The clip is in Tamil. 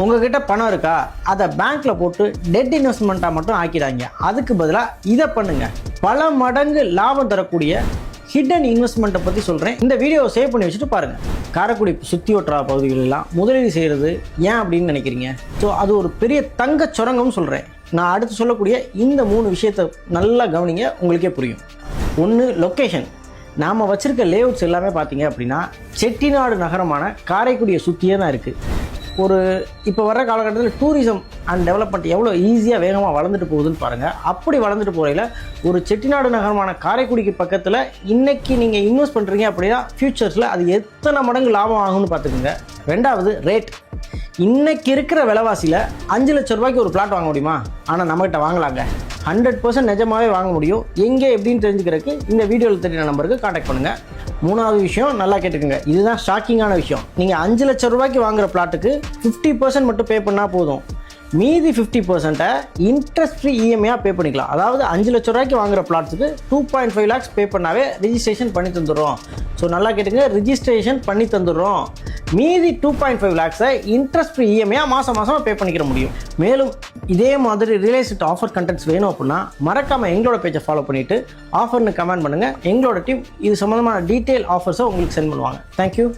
உங்ககிட்ட பணம் இருக்கா, அதை பேங்க்கில் போட்டு டெட் இன்வெஸ்ட்மெண்ட்டாக மட்டும் ஆக்கிடாங்க. அதுக்கு பதிலாக இதை பண்ணுங்கள். பல மடங்கு லாபம் தரக்கூடிய ஹிடன் இன்வெஸ்ட்மெண்ட்டை பற்றி சொல்கிறேன். இந்த வீடியோவை சேவ் பண்ணி வச்சுட்டு பாருங்கள். காரைக்குடி சுற்றி ஒட்டுற பகுதிகளெல்லாம் முதலீடு செய்கிறது ஏன் அப்படின்னு நினைக்கிறீங்க? ஸோ அது ஒரு பெரிய தங்க சுரங்கம்னு சொல்கிறேன். நான் அடுத்து சொல்லக்கூடிய இந்த 3 விஷயத்தை நல்லா கவனிங்க, உங்களுக்கே புரியும். ஒன்று, லொக்கேஷன். நாம் வச்சுருக்க லேஅவுட்ஸ் எல்லாமே பார்த்தீங்க அப்படின்னா செட்டிநாடு நகரமான காரைக்குடியை சுற்றியே தான் இருக்குது. இப்போ வர்ற காலகட்டத்தில் டூரிசம் அண்ட் டெவலப்மெண்ட் எவ்வளோ ஈஸியாக வேகமாக வளர்ந்துட்டு போகுதுன்னு பாருங்கள். அப்படி வளர்ந்துட்டு போகையில் ஒரு செட்டிநாடு நகரமான காரைக்குடிக்கு பக்கத்தில் இன்றைக்கி நீங்கள் இன்வெஸ்ட் பண்ணுறீங்க அப்படின்னா ஃப்யூச்சர்ஸில் அது எத்தனை மடங்கு லாபம் ஆகும்னு பார்த்துக்குங்க. ரெண்டாவது, ரேட். இன்றைக்கி இருக்கிற விலைவாசியில் 5 லட்ச ரூபாய்க்கு ஒரு பிளாட் வாங்க முடியுமா? ஆனால் நம்மகிட்ட வாங்கலாங்க. 100% நிஜமாகவே வாங்க முடியும். எங்கே எப்படின்னு தெரிஞ்சுக்கிறதுக்கு இந்த வீடியோவில் தெரியுற நம்பருக்கு காண்டாக்ட் பண்ணுங்கள். 3வது விஷயம், நல்லா கேட்டுக்கோங்க, இதுதான் ஷாக்கிங்கான விஷயம். நீங்கள் 5 லட்ச ரூபாய்க்கு வாங்குகிற பிளாட்டுக்கு 50% மட்டும் பே பண்ணால் போதும். மீதி 50%-ஐ இன்ட்ரெஸ்ட் ஃப்ரீ இஎம்ஐயாக பே பண்ணிக்கலாம். அதாவது 5 லட்ச ரூபாய்க்கு வாங்குகிற பிளாட்ஸுக்கு 2.5 lakhs பே பண்ணாவே ரிஜிஸ்ட்ரேஷன் பண்ணி தந்துடுறோம். ஸோ நல்லா கேட்டுங்க, ரிஜிஸ்ட்ரேஷன் பண்ணி தந்துடுறோம். மீதி 2.5 lakhs-ஐ இன்ட்ரெஸ்ட் ஃப்ரீ இஎம்ஐயாக மாதம் பே பண்ணிக்கிற முடியும். மேலும் இதே மாதிரி ரியல் எஸ்டேட் ஆஃபர் கண்டென்ட்ஸ் வேணும் அப்படின்னா மறக்காமல் எங்களோட பேஜை ஃபாலோ பண்ணிவிட்டு ஆஃபர்னு கமெண்ட் பண்ணுங்கள். எங்களோட டீம் இது சம்மந்தமான டீட்டெயில் ஆஃபர்ஸை உங்களுக்கு சென்ட் பண்ணுவாங்க. தேங்க்யூ.